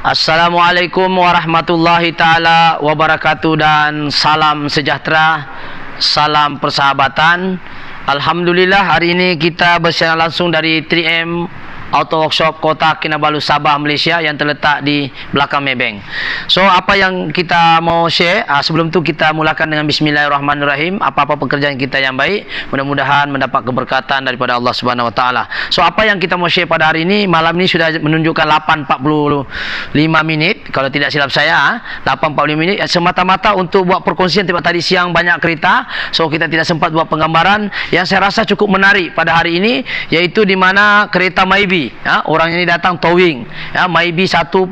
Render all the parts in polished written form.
Assalamualaikum warahmatullahi ta'ala wabarakatuh, dan salam sejahtera, salam persahabatan. Alhamdulillah, hari ini kita bersiaran langsung dari 3M Auto Workshop Kota Kinabalu, Sabah, Malaysia, yang terletak di belakang Maybank. So, apa yang kita mau share, sebelum tu kita mulakan dengan Bismillahirrahmanirrahim. Apa-apa pekerjaan kita yang baik, mudah-mudahan mendapat keberkatan daripada Allah Subhanahu Wa Taala. So, apa yang kita mau share pada hari ini, malam ini sudah menunjukkan 8.45 minit, kalau tidak silap saya, 8.45 minit, semata-mata untuk buat perkongsian. Sebab tadi siang banyak kereta, so kita tidak sempat buat penggambaran yang saya rasa cukup menarik pada hari ini, iaitu di mana kereta Myvi, orang ini datang towing, Myvi 1.3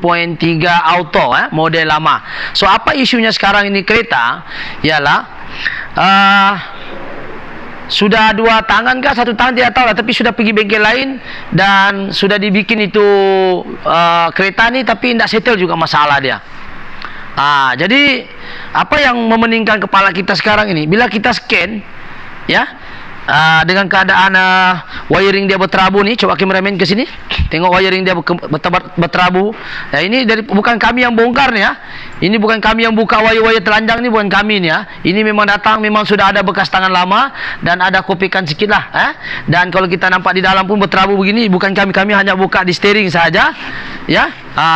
auto, model lama. So, apa isunya sekarang ini kereta ialah sudah 2 tangan kah, 1 tangan tidak tahu lah, tapi sudah pergi bengkel lain dan sudah dibikin itu kereta ni, tapi tidak settle juga masalah dia. Jadi apa yang memeningkan kepala kita sekarang ini, bila kita scan dengan keadaan wiring dia berterabu ni, coba kameramen ke sini, tengok wiring dia berterabu. Ini bukan kami yang bongkar ni, ini bukan kami yang buka wire-wire telanjang ni, bukan kami ni, ini memang datang, memang sudah ada bekas tangan lama dan ada kopikan sikit lah, dan kalau kita nampak di dalam pun berterabu begini, bukan kami hanya buka di steering saja,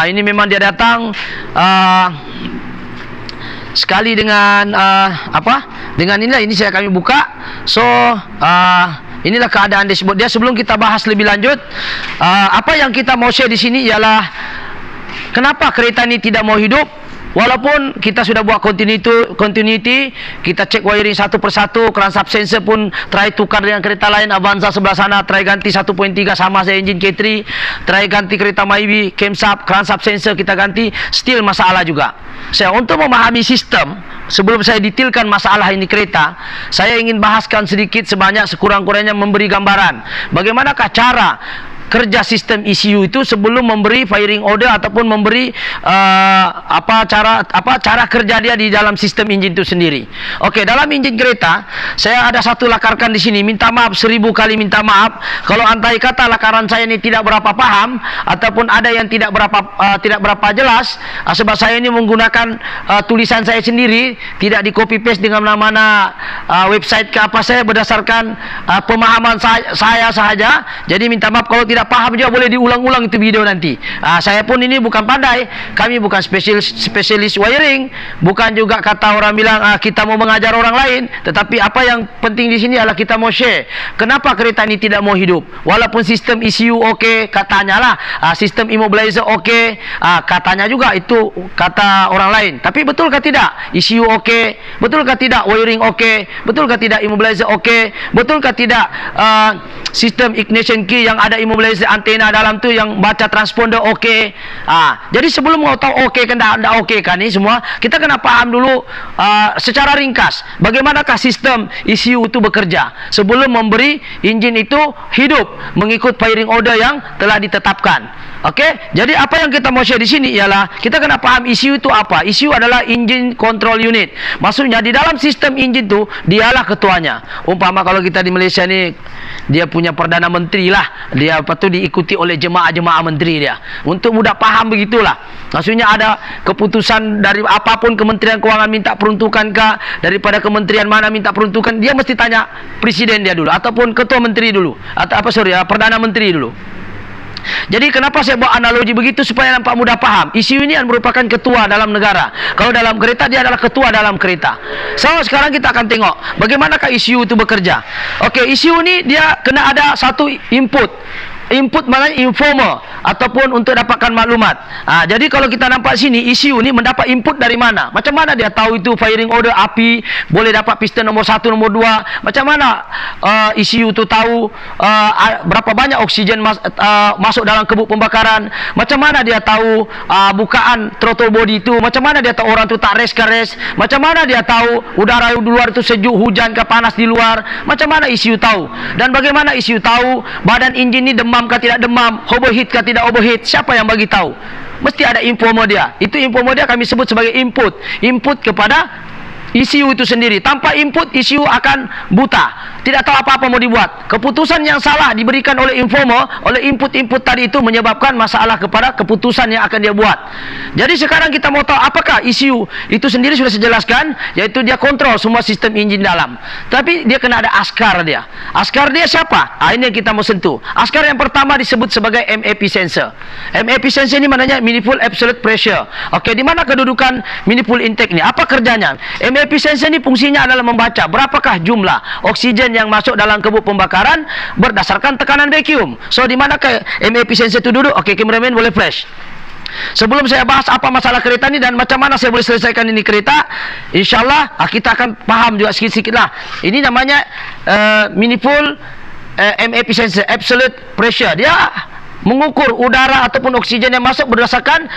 ini memang dia datang sekali dengan dengan inilah, ini saya kami buka. So, inilah keadaan dashboard dia. Sebelum kita bahas lebih lanjut, apa yang kita mau share di sini ialah kenapa kereta ini tidak mau hidup. Walaupun kita sudah buat continuity, kita cek wiring satu persatu, crankshaft sensor pun try tukar dengan kereta lain, Avanza sebelah sana, try ganti 1.3 sama saya engine K3, try ganti kereta Myvi, camshaft, crankshaft sensor kita ganti, still masalah juga. Saya untuk memahami sistem, sebelum saya detailkan masalah ini kereta, saya ingin bahaskan sedikit sebanyak sekurang-kurangnya, memberi gambaran bagaimanakah cara kerja sistem ECU itu sebelum memberi firing order ataupun memberi cara kerja dia di dalam sistem enjin itu sendiri. Okey, dalam enjin kereta saya ada satu lakarkan di sini. Minta maaf 1000 kali minta maaf kalau andai kata lakaran saya ini tidak berapa paham ataupun ada yang tidak berapa jelas, sebab saya ini menggunakan tulisan saya sendiri, tidak di copy paste dengan mana-mana website ke apa, saya berdasarkan pemahaman saya sahaja. Jadi minta maaf kalau tidak paham juga, boleh diulang-ulang itu video nanti. Saya pun ini bukan pandai, kami bukan spesialis wiring, bukan juga kata orang bilang kita mau mengajar orang lain, tetapi apa yang penting di sini adalah kita mau share kenapa kereta ini tidak mau hidup. Walaupun sistem ECU okey, katanya lah, sistem immobilizer okey, katanya juga, itu kata orang lain. Tapi betulkah tidak ECU okey? Betulkah tidak wiring okey? Betulkah tidak immobilizer okey? Betulkah tidak sistem ignition key yang ada immobilizer antena dalam tu yang baca transponder okey? Jadi sebelum mau tahu okey kan tidak okey kan ni semua, kita kena faham dulu secara ringkas bagaimanakah sistem ECU itu bekerja sebelum memberi enjin itu hidup mengikut firing order yang telah ditetapkan. Okey, jadi apa yang kita mau share di sini ialah kita kena faham ECU itu apa. ECU adalah Engine Control Unit. Maksudnya di dalam sistem enjin tu dialah ketuanya. Umpama kalau kita di Malaysia ni, dia punya Perdana Menteri lah, dia tu diikuti oleh jemaah-jemaah menteri dia. Untuk mudah faham begitulah. Maksudnya ada keputusan dari apapun, Kementerian Kewangan minta peruntukan kah, daripada kementerian mana minta peruntukan, dia mesti tanya presiden dia dulu ataupun ketua menteri dulu, atau Perdana Menteri dulu. Jadi kenapa saya buat analogi begitu supaya nampak mudah faham. ECU ini merupakan ketua dalam negara. Kalau dalam kereta dia adalah ketua dalam kereta. So, sekarang kita akan tengok bagaimanakah ECU itu bekerja. Okey, ECU ini dia kena ada satu input. Input maknanya informer ataupun untuk dapatkan maklumat. Jadi kalau kita nampak sini, ECU ni mendapat input dari mana? Macam mana dia tahu itu firing order api, boleh dapat piston nombor 1, nombor 2? Macam mana ECU tu tahu berapa banyak oksigen masuk dalam kebuk pembakaran? Macam mana dia tahu bukaan throttle body itu? Macam mana dia tahu orang tu tak rest ke rest? Macam mana dia tahu udara di luar itu sejuk, hujan ke panas di luar? Macam mana ECU tahu? Dan bagaimana ECU tahu badan enjin ni demam ke tidak demam, overheat ke tidak overheat? Siapa yang bagi tahu? Mesti ada informer dia. Itu informer dia kami sebut sebagai input kepada ECU itu sendiri. Tanpa input, ECU akan buta, tidak tahu apa-apa mau dibuat. Keputusan yang salah diberikan oleh informer, oleh input-input tadi itu menyebabkan masalah kepada keputusan yang akan dia buat. Jadi sekarang kita mau tahu apakah ECU itu sendiri. Sudah saya jelaskan, yaitu dia kontrol semua sistem enjin dalam. Tapi dia kena ada askar dia. Askar dia siapa? Ini yang kita mau sentuh. Askar yang pertama disebut sebagai MAP sensor. MAP sensor ini maknanya manifold absolute pressure. Okey, di mana kedudukan manifold intake ni? Apa kerjanya? MAP sensor ini fungsinya adalah membaca berapakah jumlah oksigen yang masuk dalam kebuk pembakaran berdasarkan tekanan vacuum. So di mana ke MAP sensor itu duduk? Okey, cameraman boleh flash. Sebelum saya bahas apa masalah kereta ni dan macam mana saya boleh selesaikan ini kereta, insyaAllah kita akan faham juga sikit-sikit lah. Ini namanya manifold MAP sensor, absolute pressure. Dia mengukur udara ataupun oksigen yang masuk berdasarkan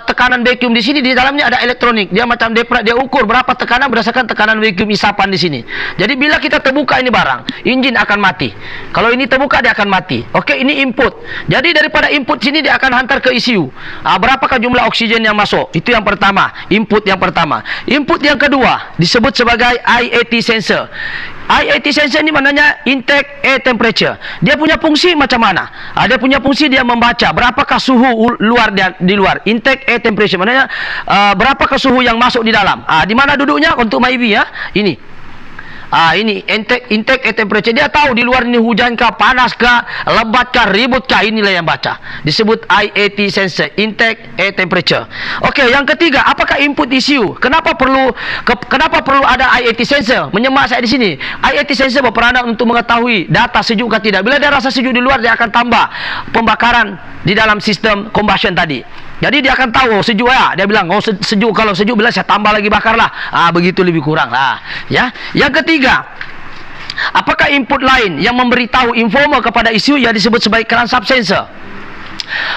tekanan vacuum. Di sini di dalamnya ada elektronik. Dia macam deprat, dia ukur berapa tekanan berdasarkan tekanan vacuum isapan di sini. Jadi bila kita terbuka ini barang, enjin akan mati. Kalau ini terbuka dia akan mati. Okey, ini input. Jadi daripada input sini dia akan hantar ke ECU. Berapakah jumlah oksigen yang masuk? Itu yang pertama, input yang pertama. Input yang kedua disebut sebagai IAT sensor. IAT sensor ini maknanya intake air temperature. Dia punya fungsi macam mana? Dia punya fungsi dia membaca berapakah suhu luar di luar. Intake air temperature maknanya berapakah suhu yang masuk di dalam. Di mana duduknya untuk MyV ya? Ini. Ini intake air temperature. Dia tahu di luar ini hujan kah, panas kah, lebat kah, ribut kah. Inilah yang baca. Disebut IAT sensor, intake air temperature. Okey, yang ketiga, apakah input ECU? Kenapa perlu ada IAT sensor? Menyemak saya di sini. IAT sensor berperanan untuk mengetahui data sejuk kah tidak. Bila dia rasa sejuk di luar, dia akan tambah pembakaran di dalam sistem combustion tadi. Jadi dia akan tahu sejuk ya. Dia bilang, oh sejuk, kalau sejuk bila saya tambah lagi bakar lah. Begitu lebih kurang lah. Ya. Yang ketiga, apakah input lain yang memberitahu informer kepada ECU yang disebut sebagai crankshaft sensor?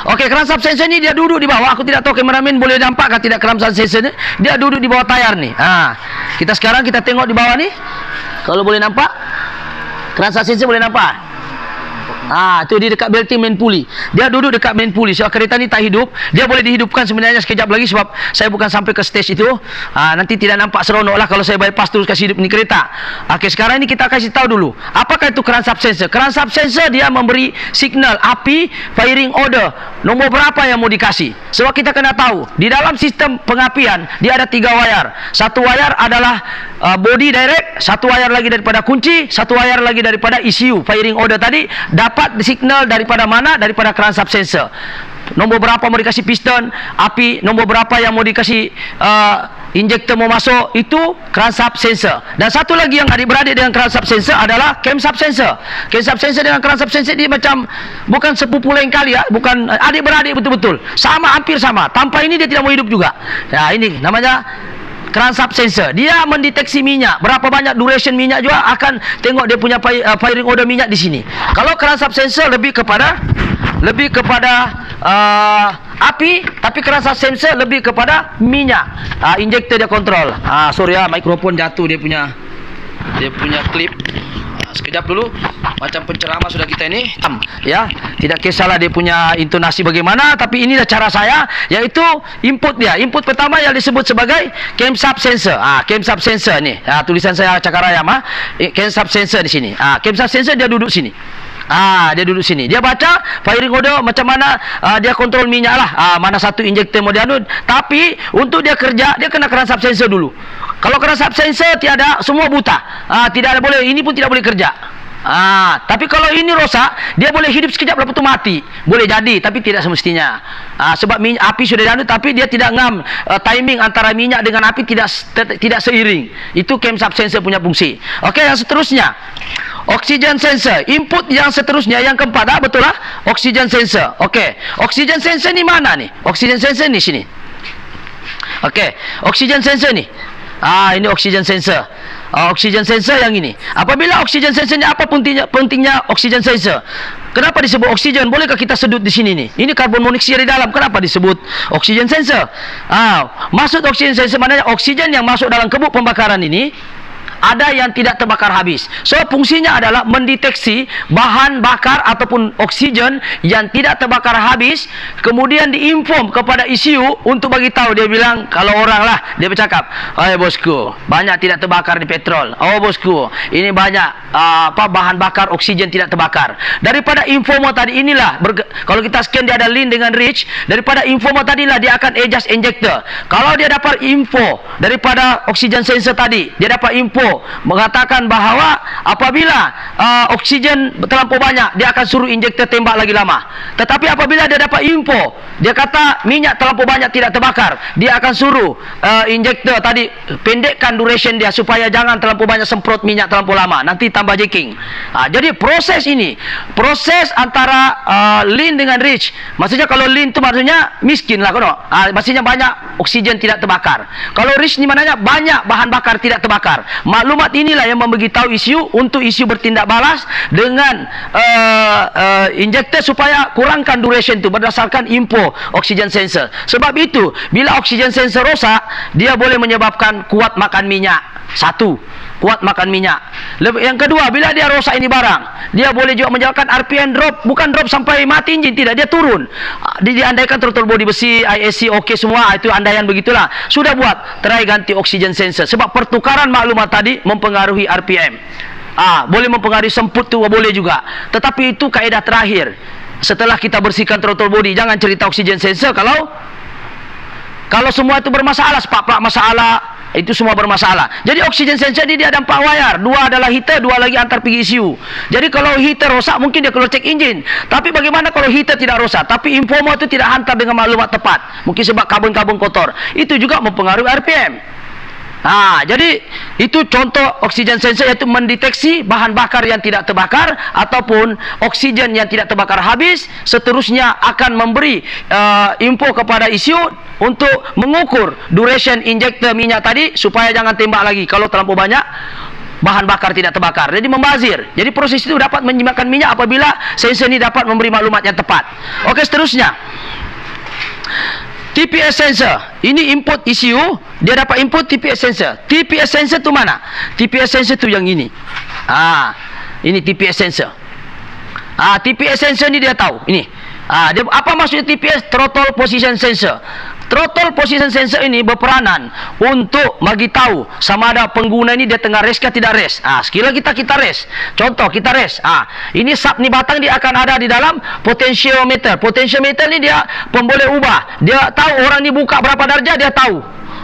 Okey, crankshaft sensor ni dia duduk di bawah. Aku tidak tahu kameramen boleh nampak kah tidak crankshaft sensor ni. Dia duduk di bawah tayar ni. Kita sekarang kita tengok di bawah ni. Kalau boleh nampak, crankshaft sensor boleh nampak. Itu di dekat belting main pulley. Dia duduk dekat main pulley. Sebab kereta ni tak hidup. Dia boleh dihidupkan sebenarnya sekejap lagi sebab saya bukan sampai ke stage itu. Nanti tidak nampak seronok lah kalau saya bypass terus kasih hidup ni kereta. Okey, sekarang ni kita kasih tahu dulu. Apakah itu crankshaft sensor? Crankshaft sensor dia memberi signal api firing order. Nombor berapa yang mau dikasih. Sebab kita kena tahu di dalam sistem pengapian dia ada 3 wayar. Satu wayar adalah body direct, satu wayar lagi daripada kunci, satu wayar lagi daripada ECU firing order tadi. Dapat signal daripada mana? Daripada crankshaft sensor. Nombor berapa mau dikasih piston api, nombor berapa yang mau dikasih injektor mau masuk, itu crankshaft sensor. Dan satu lagi yang adik-beradik dengan crankshaft sensor adalah camshaft sensor. Camshaft sensor dengan crankshaft sensor dia macam bukan sepupu lain kali ya, bukan adik-beradik betul-betul. Sama, hampir sama. Tanpa ini dia tidak mau hidup juga. Ya, ini namanya crankshaft sensor. Dia mendeteksi minyak. Berapa banyak duration minyak juga akan tengok dia punya firing order minyak di sini. Kalau crankshaft sensor lebih kepada api, tapi crankshaft sensor lebih kepada minyak. Injektor dia kontrol. Sorry ya, mikrofon jatuh dia punya klip. Sekejap dulu. Macam penceramah sudah kita ini ya, tidak kisahlah dia punya intonasi bagaimana, tapi inilah cara saya, yaitu input dia. Input pertama yang disebut sebagai camshaft sensor. Camshaft sensor ni. Tulisan saya cakap rayam. Camshaft sensor di sini. Camshaft sensor dia duduk sini. Dia duduk sini. Dia baca firing order macam mana dia kontrol minyak lah. Mana satu injektor mau dianud. Tapi untuk dia kerja, dia kena crankshaft sensor dulu. Kalau crankshaft sensor tiada, semua buta. Tidak ada boleh, ini pun tidak boleh kerja. Tapi kalau ini rosak, dia boleh hidup sekejap lepas tu mati. Boleh jadi, tapi tidak semestinya. Sebab api sudah dianud, tapi dia tidak ngam timing antara minyak dengan api tidak seiring. Itu camshaft sensor punya fungsi. Okey, yang seterusnya, oxygen sensor. Input yang seterusnya, yang keempat, betul lah, oxygen sensor. Okey, oxygen sensor ni mana ni? Oxygen sensor ni sini. Okey, oxygen sensor ni. Ini oxygen sensor. Oxygen sensor yang ini. Apabila oxygen sensor ni, apa pentingnya oxygen sensor? Kenapa disebut oksigen? Bolehkah kita sedut di sini ni? Ini karbon monoksida di dalam. Kenapa disebut oxygen sensor? Maksud oxygen sensor maknanya oksigen yang masuk dalam kebuk pembakaran ini ada yang tidak terbakar habis. So fungsinya adalah mendeteksi bahan bakar ataupun oksigen yang tidak terbakar habis, kemudian diinform kepada ECU untuk bagi tahu. Dia bilang, kalau orang lah dia bercakap, "Hai bosku, banyak tidak terbakar di petrol. Oh bosku, ini banyak bahan bakar oksigen tidak terbakar." Daripada informa tadi inilah, kalau kita scan dia ada link dengan reach, daripada informa tadilah dia akan adjust injector. Kalau dia dapat info daripada oksigen sensor tadi, dia dapat info mengatakan bahawa apabila oksigen terlampau banyak, dia akan suruh injektor tembak lagi lama. Tetapi apabila dia dapat info, dia kata minyak terlampau banyak tidak terbakar, dia akan suruh injektor tadi pendekkan duration dia supaya jangan terlampau banyak semprot minyak terlampau lama, nanti tambah jacking. Jadi proses ini, proses antara lean dengan rich, maksudnya kalau lean itu maksudnya miskin lah, maksudnya banyak oksigen tidak terbakar. Kalau rich ni maknanya banyak bahan bakar tidak terbakar. Maklumat inilah yang memberitahu ECU untuk ECU bertindak balas dengan injektor supaya kurangkan duration itu berdasarkan info oksigen sensor. Sebab itu bila oksigen sensor rosak, dia boleh menyebabkan kuat makan minyak. Satu, kuat makan minyak. Yang kedua, bila dia rosak ini barang, dia boleh juga menyebabkan RPM drop, bukan drop sampai mati enjin, tidak, dia turun. Diandaikan throttle body besi, ISC okey semua, itu andaian begitulah. Sudah buat, try ganti oksigen sensor. Sebab pertukaran maklumat tadi mempengaruhi RPM. Boleh mempengaruhi semput tu boleh juga. Tetapi itu kaedah terakhir. Setelah kita bersihkan throttle body, jangan cerita oksigen sensor kalau semua itu bermasalah, spark-plug masalah, itu semua bermasalah. Jadi oksigen sensor ini dia ada 4 wire, 2 adalah heater, 2 lagi antar pergi ECU. Jadi kalau heater rosak, mungkin dia keluar cek enjin. Tapi bagaimana kalau heater tidak rosak, tapi informa itu tidak hantar dengan maklumat tepat, mungkin sebab karbon-karbon kotor, itu juga mempengaruhi RPM. Jadi itu contoh oksigen sensor, iaitu mendeteksi bahan bakar yang tidak terbakar ataupun oksigen yang tidak terbakar habis. Seterusnya akan memberi info kepada ECU untuk mengukur duration injektor minyak tadi supaya jangan tembak lagi kalau terlampau banyak bahan bakar tidak terbakar. Jadi membazir. Jadi proses itu dapat menjimatkan minyak apabila sensor ini dapat memberi maklumat yang tepat. Okey, seterusnya TPS sensor. Ini input ECU, dia dapat input TPS sensor. TPS sensor tu mana? TPS sensor tu yang ini. Ini TPS sensor. TPS sensor ni dia tahu. Ini. Dia, apa maksudnya TPS? Throttle Position Sensor. Throttle Position Sensor ini berperanan untuk bagi tahu sama ada pengguna ini dia tengah race ke tidak race. Sekiranya kita race. Contoh kita race. Ini sub ni batang dia akan ada di dalam potentiometer. Potentiometer ni dia pemboleh ubah. Dia tahu orang ni buka berapa darjah, dia tahu.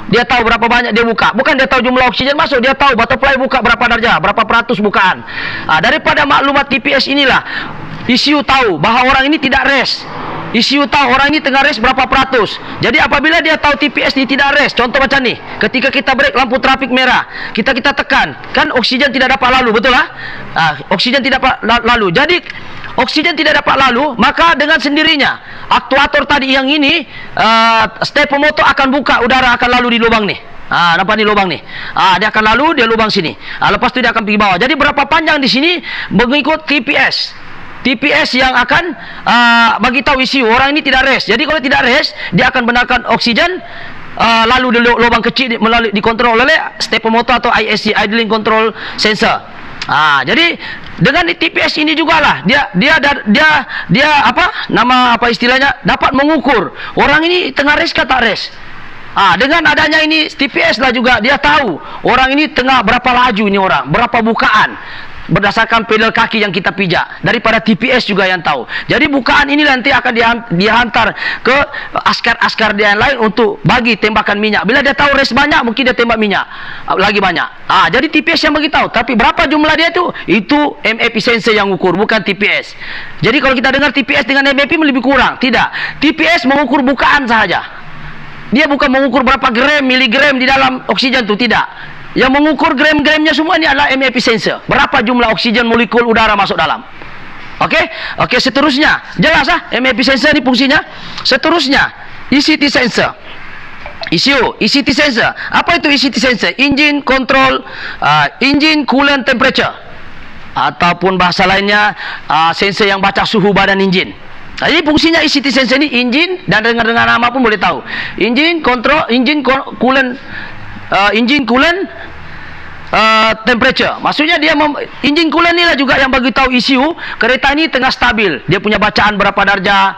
Dia tahu berapa banyak dia buka. Bukan dia tahu jumlah oksigen masuk, dia tahu butterfly buka berapa darjah, berapa peratus bukaan. Daripada maklumat TPS inilah ECU tahu bahawa orang ini tidak race. ECU tahu orang ini tengah race berapa peratus. Jadi apabila dia tahu TPS ni tidak race, contoh macam ni, ketika kita break lampu trafik merah, kita tekan, kan oksigen tidak dapat lalu, betul lah? Oksigen tidak dapat lalu. Jadi oksigen tidak dapat lalu, maka dengan sendirinya aktuator tadi yang ini, stepper motor akan buka, udara akan lalu di lubang ni. Nampak ni lubang ni. Dia akan lalu, dia lubang sini. Lepas tu dia akan pergi bawah. Jadi berapa panjang di sini mengikut TPS. TPS yang akan bagi tahu ECU orang ini tidak race. Jadi kalau tidak race, dia akan benarkan oksigen lalu di lubang kecil melalui dikontrol oleh stepper motor atau ISC, idling control sensor. Jadi dengan TPS ini jugalah dia apa nama apa istilahnya dapat mengukur orang ini tengah race ke tak race. Dengan adanya ini TPS lah juga dia tahu orang ini tengah berapa laju ini orang, berapa bukaan. Berdasarkan pedal kaki yang kita pijak, daripada TPS juga yang tahu. Jadi bukaan ini nanti akan dihantar ke askar-askar dia yang lain untuk bagi tembakan minyak. Bila dia tahu race banyak, mungkin dia tembak minyak lagi banyak. Jadi TPS yang beritahu. Tapi berapa jumlah dia itu MAP sensor yang ukur, bukan TPS. Jadi kalau kita dengar TPS dengan MAP lebih kurang. Tidak. TPS mengukur bukaan sahaja. Dia bukan mengukur berapa gram, miligram di dalam oksigen itu, tidak. Yang mengukur gram-gramnya semua ini adalah MAP sensor. Berapa jumlah oksigen molekul udara masuk dalam. Okey, seterusnya. Jelas MAP sensor ni fungsinya. Seterusnya, ECT sensor. ECT sensor. Apa itu ECT sensor? Engine control, engine coolant temperature. Ataupun bahasa lainnya, sensor yang baca suhu badan enjin. Jadi fungsinya ECT sensor ni engine, dan dengan nama pun boleh tahu. Engine control, engine coolant, engine coolant temperature. Maksudnya engine coolant ni lah juga yang bagi tahu ECU kereta ini tengah stabil. Dia punya bacaan berapa darjah.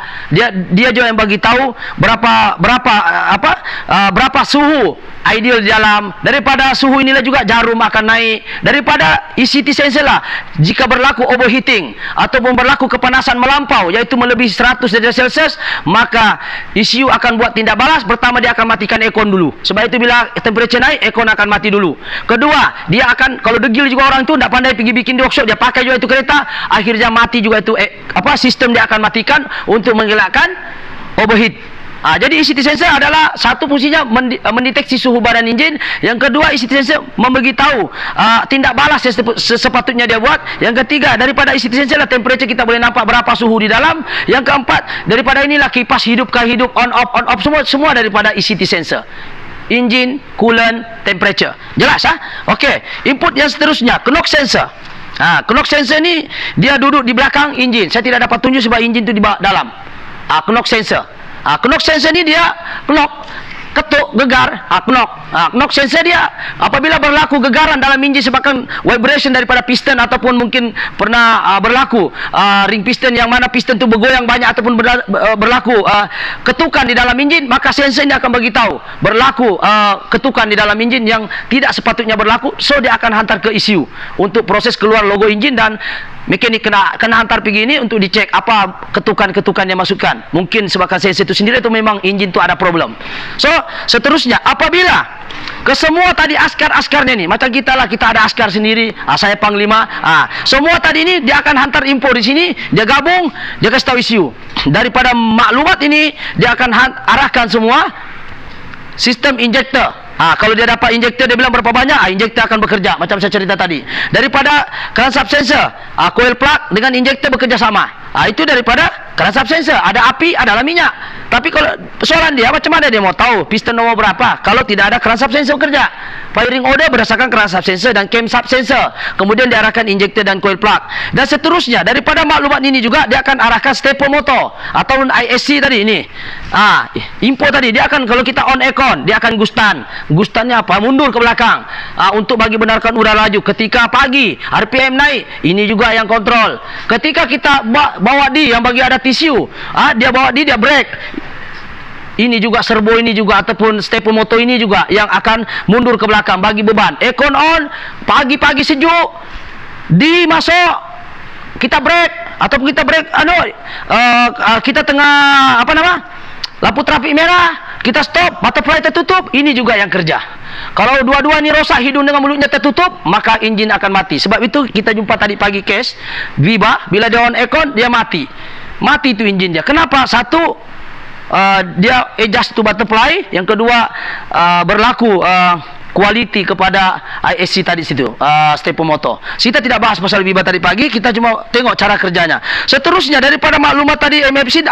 Dia juga yang bagi tahu berapa suhu ideal di dalam. Daripada suhu inilah juga jarum akan naik. Daripada ECT sensor lah, jika berlaku overheating ataupun berlaku kepanasan melampau, iaitu melebihi 100 darjah Celsius, maka ECU akan buat tindak balas. Pertama, dia akan matikan aircon dulu. Sebab itu bila temperature naik, aircon akan mati dulu. Kedua, dia akan, kalau degil juga orang tu, tak pandai pergi bikin di workshop, dia pakai juga itu kereta, akhirnya mati juga itu sistem dia akan matikan untuk mengelakkan overheat. Jadi ECT sensor adalah satu fungsinya mendeteksi suhu badan enjin. Yang kedua, ECT sensor memberitahu tindak balas yang sepatutnya dia buat. Yang ketiga, daripada ECT sensor lah temperature kita boleh nampak berapa suhu di dalam. Yang keempat, daripada inilah kipas hidupkah hidup, on off, semua daripada ECT sensor. Engine, coolant, temperature. Jelas Okey, input yang seterusnya, knock sensor. Knock sensor ni dia duduk di belakang enjin. Saya tidak dapat tunjuk sebab enjin tu di dalam. Knock sensor. Knock sensor ni dia knock, ketuk, gegar, knock. Knock sensor dia apabila berlaku gegaran dalam enjin sebabkan vibration daripada piston ataupun mungkin pernah berlaku ring piston yang mana piston tu bergoyang banyak ataupun berlaku ketukan di dalam enjin, maka sensor ini akan beritahu berlaku ketukan di dalam enjin yang tidak sepatutnya berlaku. So dia akan hantar ke ECU untuk proses keluar logo enjin, dan mekanik kena hantar pergi ini untuk dicek apa ketukan-ketukan yang masukkan. Mungkin sebabkan sensor itu sendiri itu memang enjin tu ada problem. So seterusnya, apabila kesemua tadi askar-askarnya ni, macam kita lah, kita ada askar sendiri, saya panglima, semua tadi ni dia akan hantar info di sini, dia gabung, dia kasih tahu ECU. Daripada maklumat ini dia akan arahkan semua sistem injektor. Kalau dia dapat injektor, dia bilang berapa banyak, injektor akan bekerja macam saya cerita tadi. Daripada crankshaft sensor, coil plug dengan injektor bekerja sama. Itu daripada crankshaft sensor. Ada api, adalah minyak. Tapi kalau persoalan dia, macam mana dia mau tahu piston nomor berapa kalau tidak ada crankshaft sensor bekerja? Firing order berdasarkan crankshaft sensor dan camshaft sensor. Kemudian diarahkan injektor dan coil plug. Dan seterusnya, daripada maklumat ini juga dia akan arahkan stepper motor ataupun ISC tadi ini. Info tadi dia akan, kalau kita on aircon, dia akan gustan. Gustannya apa? Mundur ke belakang untuk bagi benarkan udara laju. Ketika pagi RPM naik, ini juga yang kontrol. Ketika kita bawa di yang bagi ada tisu, dia bawa di, dia break. Ini juga servo ini juga ataupun stepper motor ini juga yang akan mundur ke belakang bagi beban. Aircon on, pagi-pagi sejuk, di masuk, kita break ataupun kita break kita tengah lampu trafik merah, kita stop, butterfly tertutup, ini juga yang kerja. Kalau dua-dua ni rosak, hidung dengan mulutnya tertutup, maka enjin akan mati. Sebab itu kita jumpa tadi pagi case Viva, bila dia on aircon, dia mati itu enjin dia. Kenapa? Satu, dia adjust to butterfly. Yang kedua, berlaku quality kepada ISC tadi situ, stepper motor. Kita tidak bahas pasal Viva tadi pagi, kita cuma tengok cara kerjanya. Seterusnya, daripada maklumat tadi MFC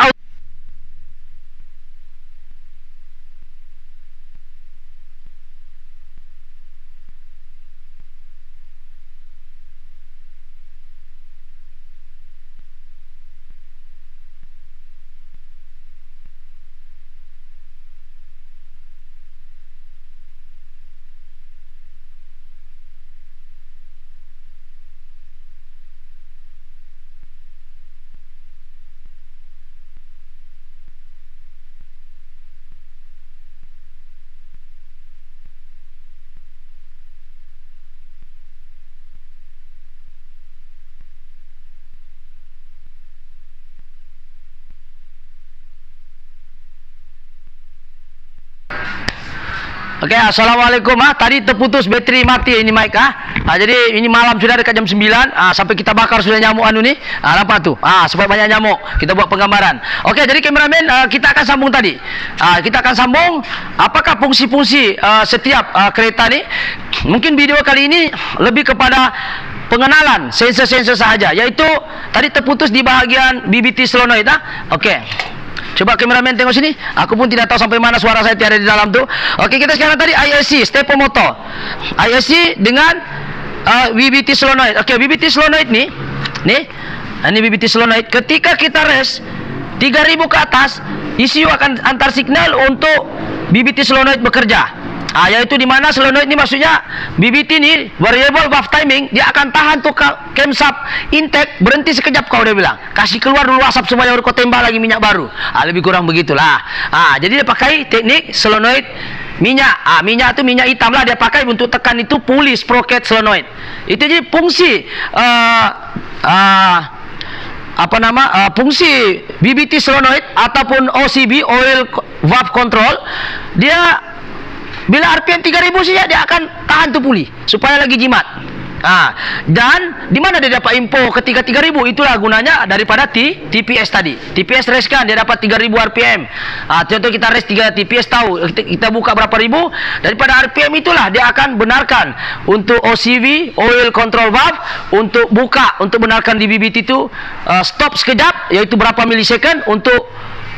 Okey, assalamualaikum. Tadi terputus bateri, mati ini mic jadi ini malam sudah dekat jam 9. Sampai kita bakar sudah nyamuk ni. Nampak tu. Sebab banyak nyamuk. Kita buat penggambaran. Okey, jadi kameramen, kita akan sambung tadi. Kita akan sambung apakah fungsi-fungsi setiap kereta ni. Mungkin video kali ini lebih kepada pengenalan sensor-sensor sahaja, iaitu tadi terputus di bahagian BBT solenoid. Okey. Coba kameramen tengok sini. Aku pun tidak tahu sampai mana suara saya tiada di dalam tu. Okey, kita sekarang tadi ISC, stepper motor. ISC dengan BBT solenoid. Okey, BBT solenoid ni ini BBT solenoid. Ketika kita rest 3000 ke atas, ECU akan antar signal untuk BBT solenoid bekerja. Yaitu di mana solenoid ini maksudnya BBT ini variable valve timing, dia akan tahan tuh camshaft intake, berhenti sekejap kau dia bilang. Kasih keluar dulu asap semuanya baru kau tembak lagi minyak baru. Lebih kurang begitulah. Jadi dia pakai teknik solenoid minyak. Minyak itu minyak hitam lah dia pakai untuk tekan itu pulley sprocket solenoid. Itu jadi fungsi fungsi BBT solenoid ataupun OCB oil valve control. Dia bila RPM 3000 saja dia akan tahan tuh puli supaya lagi jimat. Dan di mana dia dapat info ketika 3000? Itulah gunanya daripada TPS tadi. TPS race kan dia dapat 3000 RPM. Contoh kita race 3 TPS tahu kita buka berapa ribu, daripada RPM itulah dia akan benarkan untuk OCV oil control valve untuk buka, untuk benarkan di BBT itu stop sekejap, yaitu berapa milisecond untuk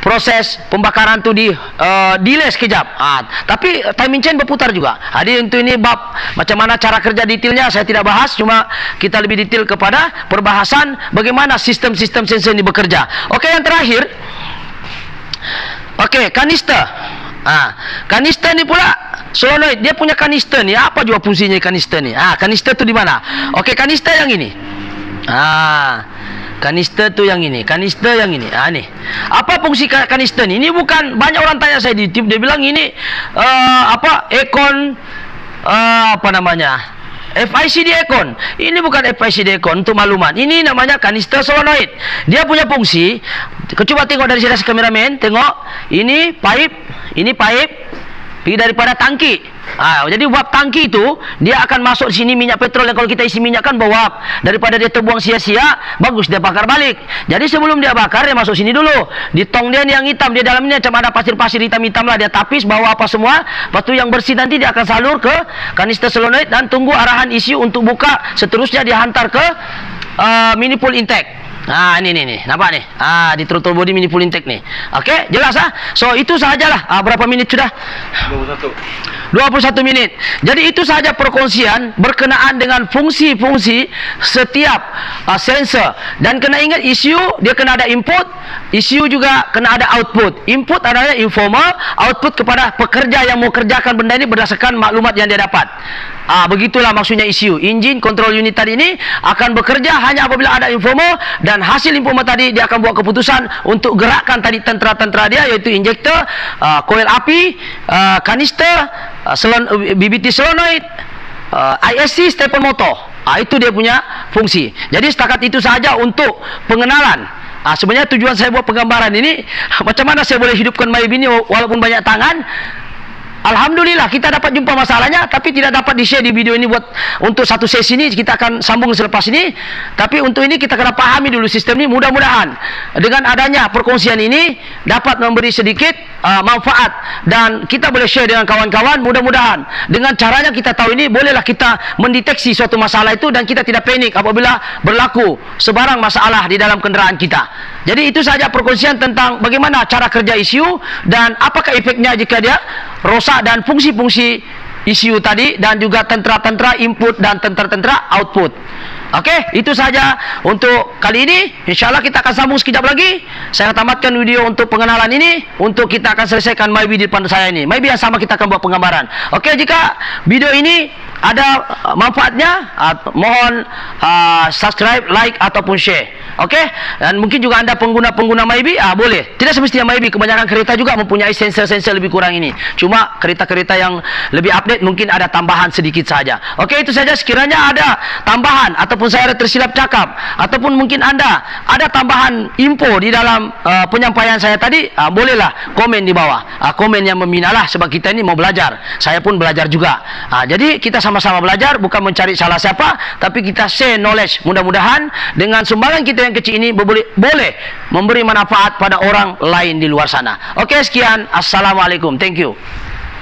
proses pembakaran tu delay sekejap. Tapi timing chain berputar juga. Jadi untuk ini bab macam mana cara kerja detailnya saya tidak bahas, cuma kita lebih detail kepada perbahasan bagaimana sistem-sistem sensor ini bekerja. Okey, yang terakhir. Okey, kanister. Kanister ni pula solenoid, dia punya kanister ni apa juga fungsinya kanister ni? Kanister tu di mana? Okey, kanister yang ini. Kanister tu yang ini, kanister yang ini. Ni. Apa fungsi kanister ni? Ini bukan, banyak orang tanya saya di YouTube, dia bilang ini Econ FICD Econ. Ini bukan FICD Econ, untuk maklumat. Ini namanya kanister solenoid. Dia punya fungsi, coba tengok dari sini kameramen, tengok. Ini pipe pergi daripada tangki. Jadi uap tangki itu dia akan masuk sini minyak petrol, yang kalau kita isi minyak kan bawap, daripada dia terbuang sia-sia, bagus dia bakar balik. Jadi sebelum dia bakar dia masuk sini dulu. Di tong dia ni yang hitam, dia dalam ini macam ada pasir-pasir hitam-hitam lah, dia tapis bawa apa semua. Lepas tu yang bersih nanti dia akan salur ke kanister solenoid dan tunggu arahan isi untuk buka, seterusnya dia hantar ke mini pool intake. Ini nampak ni. Di throttle body mini pool intake ni. Okey, jelas So itu sahajalah. Berapa minit sudah? 21 minit. Jadi itu sahaja perkongsian berkenaan dengan fungsi-fungsi setiap sensor. Dan kena ingat isu dia kena ada input, isu juga kena ada output. Input adalah informal, output kepada pekerja yang mau kerjakan benda ini berdasarkan maklumat yang dia dapat. Begitulah maksudnya isu. Engine control unit tadi ini akan bekerja hanya apabila ada informo, dan hasil informo tadi dia akan buat keputusan untuk gerakkan tadi tentera-tentera dia, yaitu injektor, koil api, kanister, BBT solenoid, ISC, stepper motor. Itu dia punya fungsi. Jadi setakat itu saja untuk pengenalan. Sebenarnya tujuan saya buat penggambaran ini macam mana saya boleh hidupkan Maybe ini walaupun banyak tangan. Alhamdulillah kita dapat jumpa masalahnya, tapi tidak dapat di-share di video ini buat untuk satu sesi ini, kita akan sambung selepas ini. Tapi untuk ini kita kena pahami dulu sistem ini. Mudah-mudahan dengan adanya perkongsian ini dapat memberi sedikit manfaat, dan kita boleh share dengan kawan-kawan. Mudah-mudahan dengan caranya kita tahu ini, bolehlah kita mendeteksi suatu masalah itu dan kita tidak panik apabila berlaku sebarang masalah di dalam kenderaan kita. Jadi itu saja perkongsian tentang bagaimana cara kerja ECU dan apakah efeknya jika dia rosak, dan fungsi-fungsi ECU tadi, dan juga tentera-tentera input dan tentera-tentera output. Okey, itu saja untuk kali ini. InsyaAllah kita akan sambung sekejap lagi. Saya tamatkan video untuk pengenalan ini, untuk kita akan selesaikan Maybe di depan saya ini. Maybe yang sama kita akan buat penggambaran. Okey, jika video ini ada manfaatnya, mohon subscribe, like ataupun share. Okey, dan mungkin juga anda pengguna-pengguna Maybe, boleh. Tidak semestinya Maybe, kebanyakan kereta juga mempunyai sensor-sensor lebih kurang ini. Cuma kereta-kereta yang lebih update mungkin ada tambahan sedikit saja. Okey, itu saja. Sekiranya ada tambahan ataupun saya ada tersilap cakap, ataupun mungkin anda ada tambahan info di dalam penyampaian saya tadi, bolehlah komen di bawah. Komen yang membina lah, sebab kita ini mau belajar. Saya pun belajar juga. Jadi kita sama-sama belajar, bukan mencari salah siapa, tapi kita share knowledge. Mudah-mudahan dengan sumbangan kita yang kecil ini boleh memberi manfaat pada orang lain di luar sana. Okey, sekian. Assalamualaikum. Thank you.